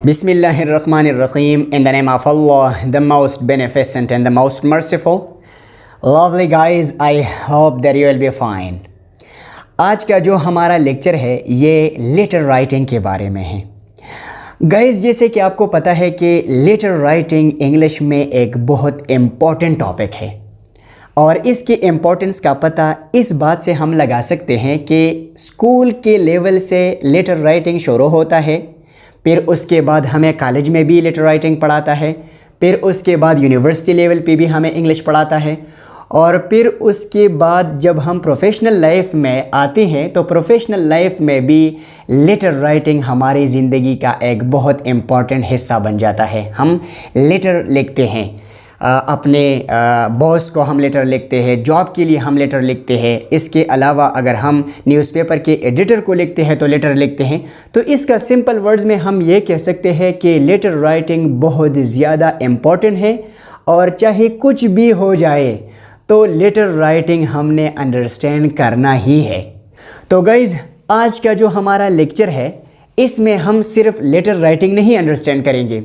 Bismillahirrahmanirrahim. In the name of Allah, the most beneficent and the most merciful. Lovely guys, I hope that you will be fine. आज का जो हमारा lecture है ये letter writing के बारे में है। गाइस, जैसे कि आपको पता है कि लेटर राइटिंग इंग्लिश में एक बहुत इम्पॉर्टेंट टॉपिक है और इसकी इम्पोर्टेंस का पता इस बात से हम लगा सकते हैं कि स्कूल के लेवल से लेटर राइटिंग शुरू होता है, फिर उसके बाद हमें कॉलेज में भी लेटर राइटिंग पढ़ाता है, फिर उसके बाद यूनिवर्सिटी लेवल पे भी हमें इंग्लिश पढ़ाता है और फिर उसके बाद जब हम प्रोफेशनल लाइफ में आते हैं तो प्रोफेशनल लाइफ में भी लेटर राइटिंग हमारी ज़िंदगी का एक बहुत इम्पॉर्टेंट हिस्सा बन जाता है। हम लेटर लिखते हैं, अपने बॉस को हम लेटर लिखते हैं, जॉब के लिए हम लेटर लिखते हैं। इसके अलावा अगर हम न्यूज़पेपर के एडिटर को लिखते हैं तो लेटर लिखते हैं। तो इसका सिंपल वर्ड्स में हम ये कह सकते हैं कि लेटर राइटिंग बहुत ज़्यादा इम्पॉर्टेंट है और चाहे कुछ भी हो जाए तो लेटर राइटिंग हमने अंडरस्टैंड करना ही है। तो गाइज़, आज का जो हमारा लेक्चर है इसमें हम सिर्फ लेटर राइटिंग नहीं अंडरस्टैंड करेंगे।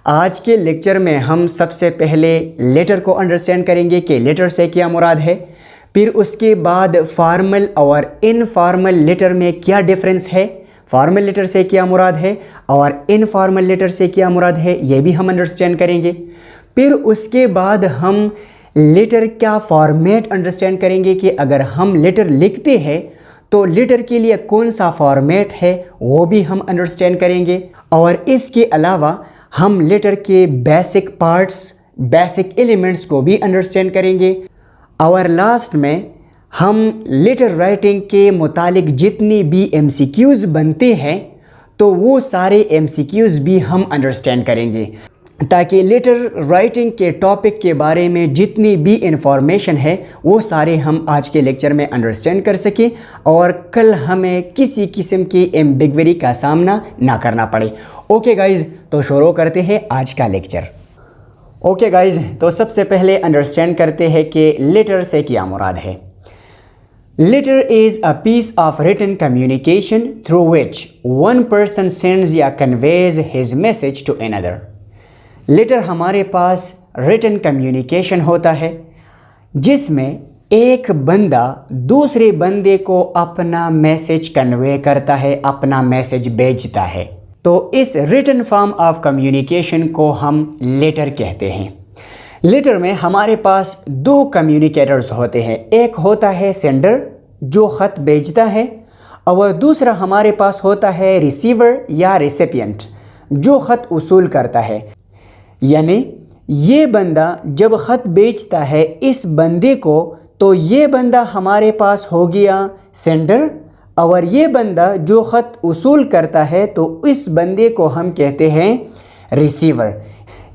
आज के लेक्चर में हम सबसे पहले लेटर को अंडरस्टैंड करेंगे कि लेटर से क्या मुराद है, फिर उसके बाद फॉर्मल और इनफॉर्मल लेटर में क्या डिफरेंस है, फॉर्मल लेटर से क्या मुराद है और इनफॉर्मल लेटर से क्या मुराद है, ये भी हम अंडरस्टैंड करेंगे। फिर उसके बाद हम लेटर का फॉर्मेट अंडरस्टैंड करेंगे कि अगर हम लेटर लिखते हैं तो लेटर के लिए कौन सा फॉर्मेट है वो भी हम अंडरस्टैंड करेंगे। और इसके अलावा हम लेटर के बेसिक पार्ट्स, बेसिक एलिमेंट्स को भी अंडरस्टैंड करेंगे। और लास्ट में हम लेटर राइटिंग के मुतालिक जितनी भी MCQs बनते हैं तो वो सारे MCQs भी हम अंडरस्टैंड करेंगे, ताकि लेटर राइटिंग के टॉपिक के बारे में जितनी भी इंफॉर्मेशन है वो सारे हम आज के लेक्चर में अंडरस्टैंड कर सकें और कल हमें किसी किस्म की एम्बिग्विटी का सामना ना करना पड़े। ओके गाइज़, तो शुरू करते हैं आज का लेक्चर। ओके गाइज़, तो सबसे पहले अंडरस्टैंड करते हैं कि लेटर से क्या मुराद है। Letter is a piece of written communication through which one person sends or conveys his message to another. Letter हमारे पास रिटन कम्युनिकेशन होता है जिसमें एक बंदा दूसरे बंदे को अपना मैसेज कन्वे करता है, अपना मैसेज भेजता है। तो इस रिटन फॉर्म ऑफ कम्युनिकेशन को हम लेटर कहते हैं। लेटर में हमारे पास दो कम्युनिकेटर्स होते हैं, एक होता है सेंडर जो ख़त भेजता है और दूसरा हमारे पास होता है रिसीवर या रेसिपिएंट जो ख़त वसूल करता है। यानी ये बंदा जब ख़त बेचता है इस बंदे को तो ये बंदा हमारे पास हो गया सेंडर और ये बंदा जो ख़त वसूल करता है तो इस बंदे को हम कहते हैं रिसीवर।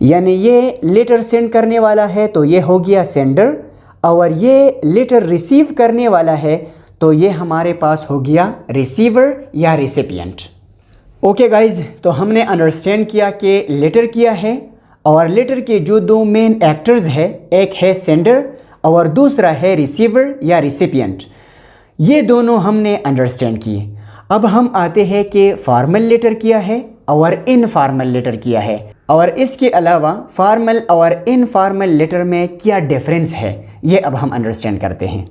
यानी ये लेटर सेंड करने वाला है तो ये हो गया सेंडर और ये लेटर रिसीव करने वाला है तो ये हमारे पास हो गया रिसीवर या रेसिपिएंट। ओके गाइज़, तो हमने अंडरस्टैंड किया कि लेटर क्या है और लेटर के जो दो मेन एक्टर्स है, एक है सेंडर और दूसरा है रिसीवर या रिसिपिएंट। ये दोनों हमने अंडरस्टैंड किए। अब हम आते हैं कि फॉर्मल लेटर क्या है और इनफॉर्मल लेटर क्या है और इसके अलावा फॉर्मल और इनफॉर्मल लेटर में क्या डिफरेंस है ये अब हम अंडरस्टैंड करते हैं।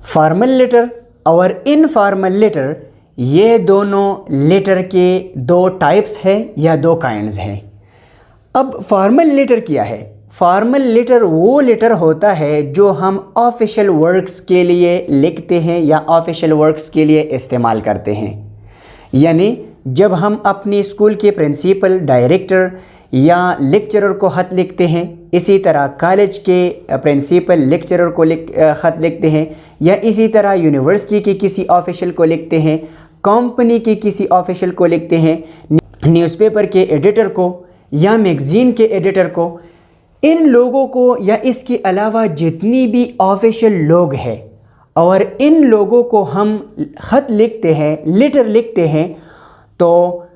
फॉर्मल लेटर और इनफॉर्मल लेटर ये दोनों लेटर के दो टाइप्स हैं या दो काइंड्स हैं। अब फॉर्मल लेटर क्या है? फॉर्मल लेटर वो लेटर होता है जो हम ऑफिशियल वर्क्स के लिए लिखते हैं या ऑफिशियल वर्क्स के लिए इस्तेमाल करते हैं। यानी जब हम अपनी स्कूल के प्रिंसिपल, डायरेक्टर या लेक्चरर को ख़त लिखते हैं, इसी तरह कॉलेज के प्रिंसिपल, लेक्चरर को ख़त लिखते हैं या इसी तरह यूनिवर्सिटी के किसी ऑफिशियल को लिखते हैं, कंपनी के किसी ऑफिशियल को लिखते हैं, न्यूज़पेपर के एडिटर को या मैगज़ीन के एडिटर को, इन लोगों को या इसके अलावा जितनी भी ऑफिशियल लोग हैं और इन लोगों को हम ख़त लिखते हैं, लेटर लिखते हैं, तो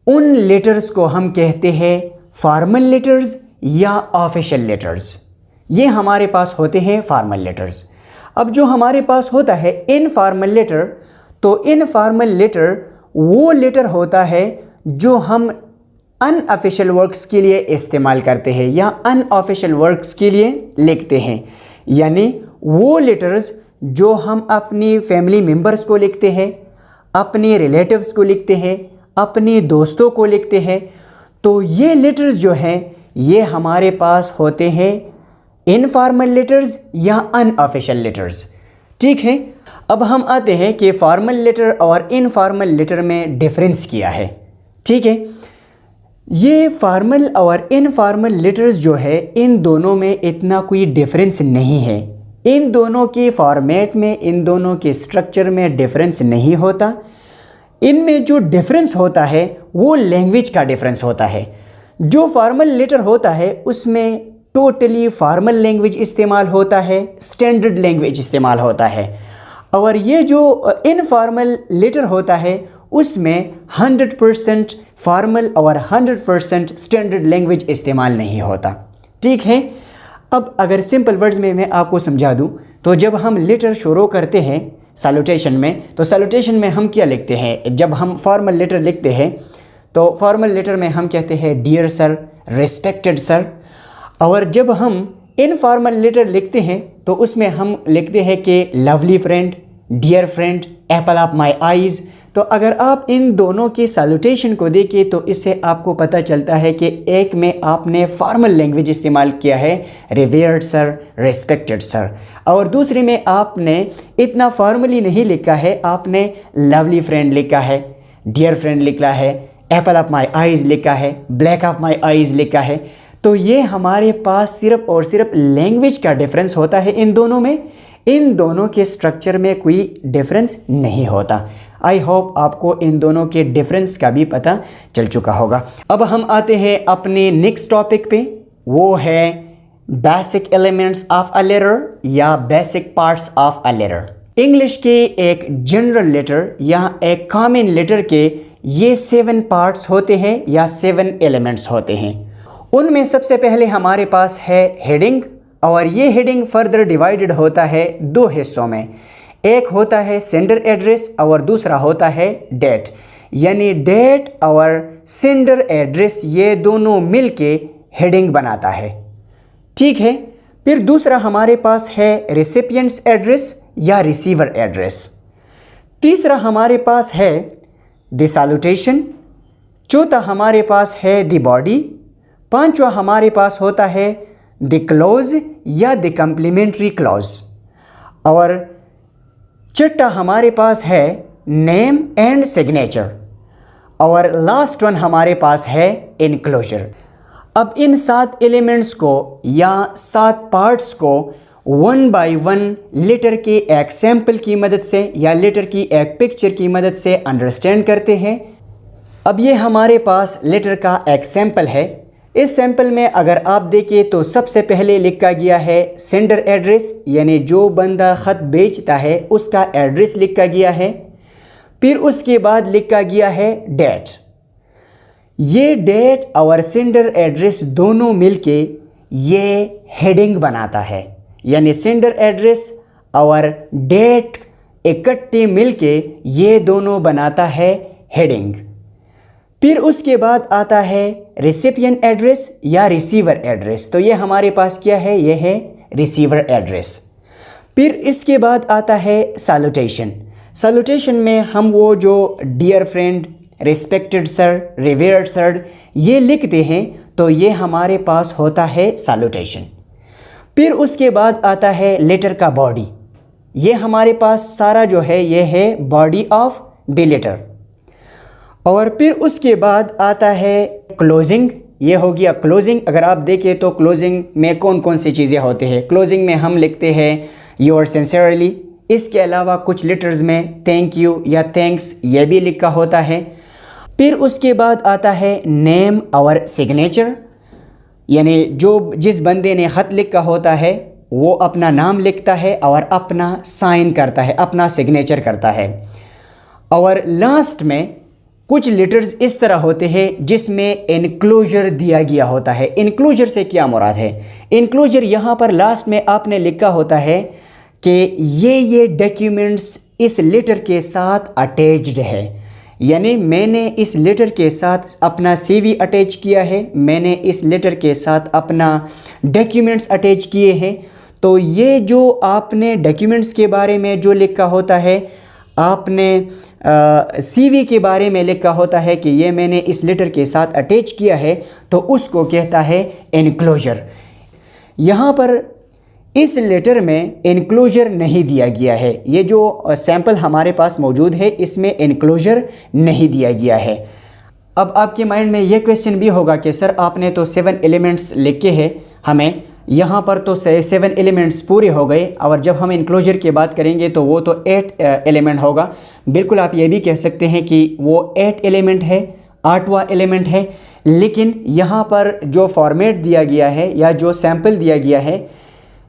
उन लेटर्स को हम कहते हैं फॉर्मल लेटर्स या ऑफिशियल लेटर्स। ये हमारे पास होते हैं फॉर्मल लेटर्स। अब जो हमारे पास होता है इनफॉर्मल लेटर, तो इनफॉर्मल लेटर वो लेटर होता है जो हम अनऑफिशियल वर्क्स के लिए इस्तेमाल करते हैं या अनऑफिशियल वर्क्स के लिए लिखते हैं। यानी वो लेटर्स जो हम अपनी फैमिली मेम्बर्स को लिखते हैं, अपने रिलेटिव्स को लिखते हैं, अपने दोस्तों को लिखते हैं, तो ये लेटर्स जो हैं ये हमारे पास होते हैं इनफॉर्मल लेटर्स या अनऑफिशियल लेटर्स। ठीक है, अब हम आते हैं कि फॉर्मल लेटर और इनफॉर्मल लेटर में डिफरेंस क्या है। ठीक है, ये फॉर्मल और इनफॉर्मल लेटर्स जो है इन दोनों में इतना कोई डिफरेंस नहीं है। इन दोनों के फॉर्मेट में, इन दोनों के स्ट्रक्चर में डिफरेंस नहीं होता। इनमें जो डिफरेंस होता है वो लैंग्वेज का डिफरेंस होता है। जो फॉर्मल लेटर होता है उसमें टोटली फॉर्मल लैंग्वेज इस्तेमाल होता है, स्टैंडर्ड लैंग्वेज इस्तेमाल होता है। और ये जो इनफॉर्मल लेटर होता है उसमें 100% फॉर्मल और 100% स्टैंडर्ड लैंग्वेज इस्तेमाल नहीं होता। ठीक है, अब अगर सिंपल वर्ड्स में मैं आपको समझा दूं तो जब हम लेटर शुरू करते हैं सैल्यूटेशन में, तो सैल्यूटेशन में हम क्या लिखते हैं? जब हम फॉर्मल लेटर लिखते हैं तो फॉर्मल लेटर में हम कहते हैं डियर सर, रिस्पेक्टेड सर। और जब हम इनफॉर्मल लेटर लिखते हैं तो उसमें हम लिखते हैं कि lovely friend, dear friend, apple of my eyes. तो अगर आप इन दोनों के सैल्यूटेशन को देखें तो इससे आपको पता चलता है कि एक में आपने फॉर्मल लैंग्वेज इस्तेमाल किया है, रिवेयर्ड सर, रिस्पेक्टेड सर, और दूसरे में आपने इतना फॉर्मली नहीं लिखा है, आपने लवली फ्रेंड लिखा है, डियर फ्रेंड लिखा है, एप्पल ऑफ माई आइज़ लिखा है, ब्लैक ऑफ माई आइज़ लिखा है। तो ये हमारे पास सिर्फ और सिर्फ लैंग्वेज का डिफरेंस होता है इन दोनों में। इन दोनों के स्ट्रक्चर में कोई डिफरेंस नहीं होता। आई होप आपको इन दोनों के डिफरेंस का भी पता चल चुका होगा। अब हम आते हैं अपने नेक्स्ट टॉपिक पे, वो है basic elements of a letter या basic parts of a letter. English के एक जनरल लेटर या एक कॉमन लेटर के ये 7 पार्ट्स होते हैं या 7 एलिमेंट्स होते हैं। उनमें सबसे पहले हमारे पास है हेडिंग, और ये हेडिंग फर्दर डिवाइडेड होता है 2 हिस्सों में। एक होता है सेंडर एड्रेस और दूसरा होता है डेट। यानी डेट और सेंडर एड्रेस ये दोनों मिलके हेडिंग बनाता है। ठीक है, फिर दूसरा हमारे पास है रिसिपिएंट्स एड्रेस या रिसीवर एड्रेस। तीसरा हमारे पास है द सैल्यूटेशन। चौथा हमारे पास है द बॉडी। पांचवा हमारे पास होता है द क्लोज या द कम्प्लीमेंट्री क्लॉज। और छठा हमारे पास है नेम एंड सिग्नेचर। और लास्ट वन हमारे पास है इनक्लोजर। अब इन 7 एलिमेंट्स को या 7 पार्ट्स को 1 बाय 1 लेटर के एक सैंपल की मदद से या लेटर की एक पिक्चर की मदद से अंडरस्टैंड करते हैं। अब ये हमारे पास लेटर का एक सैंपल है। इस सैंपल में अगर आप देखें तो सबसे पहले लिखा गया है सेंडर एड्रेस, यानी जो बंदा ख़त बेचता है उसका एड्रेस लिखा गया है। फिर उसके बाद लिखा गया है डेट। ये डेट और सेंडर एड्रेस दोनों मिलके ये हेडिंग बनाता है। यानी सेंडर एड्रेस और डेट इकट्ठे मिलके ये दोनों बनाता है हेडिंग। फिर उसके बाद आता है रिसिपिएंट एड्रेस या रिसीवर एड्रेस। तो ये हमारे पास क्या है? ये है रिसीवर एड्रेस। फिर इसके बाद आता है सैल्यूटेशन। सैल्यूटेशन में हम वो जो dear friend, respected sir, revered sir ये लिखते हैं, तो ये हमारे पास होता है सैल्यूटेशन। फिर उसके बाद आता है लेटर का बॉडी। ये हमारे पास सारा जो है ये है बॉडी ऑफ द लेटर। और फिर उसके बाद आता है क्लोजिंग। ये हो गया क्लोजिंग। अगर आप देखें तो क्लोजिंग में कौन कौन सी चीज़ें होती हैं। क्लोजिंग में हम लिखते हैं योर सिंसियरली। इसके अलावा कुछ लेटर्स में थैंक यू या थैंक्स ये भी लिखा होता है। फिर उसके बाद आता है नेम और सिग्नेचर, यानी जिस बंदे ने ख़त लिखा होता है वो अपना नाम लिखता है और अपना साइन करता है, अपना सिग्नेचर करता है। और लास्ट में कुछ लेटर्स इस तरह होते हैं जिसमें इनक्लोजर दिया गया होता है। इनक्लोजर से क्या मुराद है? इनक्लोजर यहाँ पर लास्ट में आपने लिखा होता है कि ये डॉक्यूमेंट्स इस लेटर के साथ अटैच्ड है। यानी मैंने इस लेटर के साथ अपना CV अटैच किया है, मैंने इस लेटर के साथ अपना डॉक्यूमेंट्स अटैच किए हैं। तो ये जो आपने डॉक्यूमेंट्स के बारे में जो लिखा होता है, आपने CV के बारे में लिखा होता है कि ये मैंने इस लेटर के साथ अटैच किया है, तो उसको कहता है एनक्लोजर। यहाँ पर इस लेटर में एनक्लोजर नहीं दिया गया है। ये जो सैंपल हमारे पास मौजूद है इसमें एनक्लोजर नहीं दिया गया है। अब आपके माइंड में ये क्वेश्चन भी होगा कि सर आपने तो 7 एलिमेंट्स लिखे हैं, हमें यहाँ पर तो 7 एलिमेंट्स पूरे हो गए और जब हम इनक्लोजर की बात करेंगे तो वो तो 8 एलिमेंट होगा। बिल्कुल आप ये भी कह सकते हैं कि वो 8 एलिमेंट है, 8वां एलिमेंट है। लेकिन यहाँ पर जो फॉर्मेट दिया गया है या जो सैंपल दिया गया है,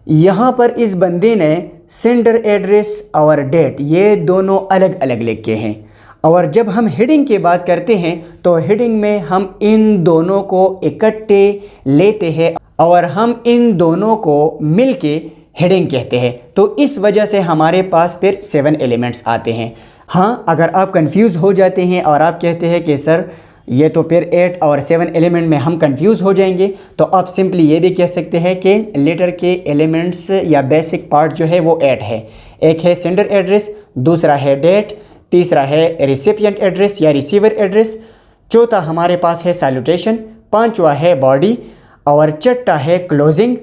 यहाँ पर इस बंदे ने सेंडर एड्रेस और डेट ये दोनों अलग अलग लिखे हैं। और जब हम हेडिंग की बात करते हैं तो हेडिंग में हम इन दोनों को इकट्ठे लेते हैं और हम इन दोनों को मिलके हेडिंग कहते हैं। तो इस वजह से हमारे पास फिर 7 एलिमेंट्स आते हैं। हाँ, अगर आप कंफ्यूज हो जाते हैं और आप कहते हैं कि सर ये तो फिर 8 और 7 एलिमेंट में हम कंफ्यूज हो जाएंगे, तो आप सिंपली ये भी कह सकते हैं कि लेटर के एलिमेंट्स या बेसिक पार्ट जो है वो 8 है। एक है सेंडर एड्रेस, दूसरा है डेट, तीसरा है रिसिपिएंट एड्रेस या रिसीवर एड्रेस, चौथा हमारे पास है सैल्यूटेशन, पांचवा है बॉडी और छठा है क्लोजिंग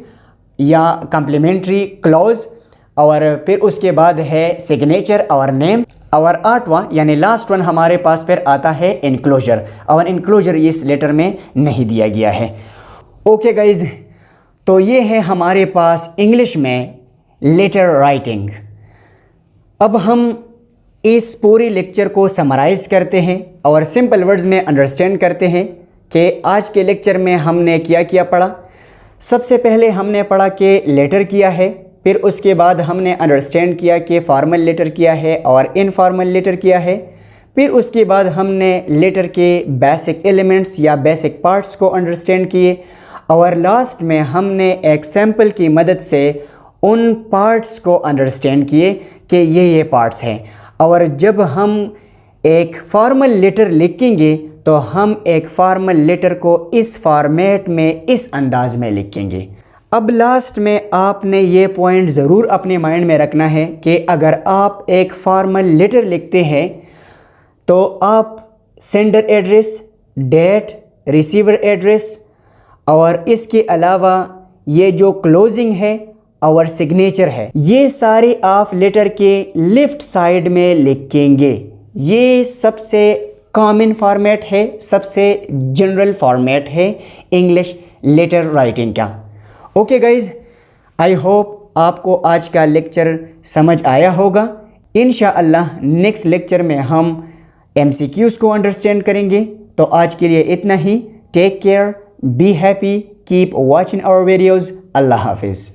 या कम्प्लीमेंट्री क्लॉज, और फिर उसके बाद है सिग्नेचर और नेम, और आठवां यानी लास्ट वन हमारे पास फिर आता है इनक्लोजर। और इनक्लोजर इस लेटर में नहीं दिया गया है। ओके गाइज, तो ये है हमारे पास इंग्लिश में लेटर राइटिंग। अब हम इस पूरे लेक्चर को समराइज़ करते हैं और सिंपल वर्ड्स में अंडरस्टैंड करते हैं कि आज के लेक्चर में हमने क्या क्या पढ़ा। सबसे पहले हमने पढ़ा कि लेटर किया है, फिर उसके बाद हमने अंडरस्टैंड किया कि फॉर्मल लेटर किया है और इनफॉर्मल लेटर किया है, फिर उसके बाद हमने लेटर के बेसिक एलिमेंट्स या बेसिक पार्ट्स को अंडरस्टैंड किए, और लास्ट में हमने एक सैम्पल की मदद से उन पार्ट्स को अंडरस्टैंड किए कि ये पार्ट्स हैं। और जब हम एक फॉर्मल लेटर लिखेंगे तो हम एक फॉर्मल लेटर को इस फॉर्मेट में इस अंदाज में लिखेंगे। अब लास्ट में आपने ये पॉइंट ज़रूर अपने माइंड में रखना है कि अगर आप एक फॉर्मल लेटर लिखते हैं तो आप sender address, date, receiver address और इसके अलावा ये जो क्लोजिंग है और सिग्नेचर है, ये सारे आप लेटर के लेफ़्ट साइड में लिखेंगे। ये सबसे कॉमन फॉर्मेट है, सबसे जनरल फॉर्मेट है इंग्लिश लेटर राइटिंग का। ओके गाइज, आई होप आपको आज का लेक्चर समझ आया होगा। इंशाअल्लाह नेक्स्ट लेक्चर में हम MCQs को अंडरस्टैंड करेंगे। तो आज के लिए इतना ही। Take care, be happy, keep watching our videos. अल्लाह हाफिज़।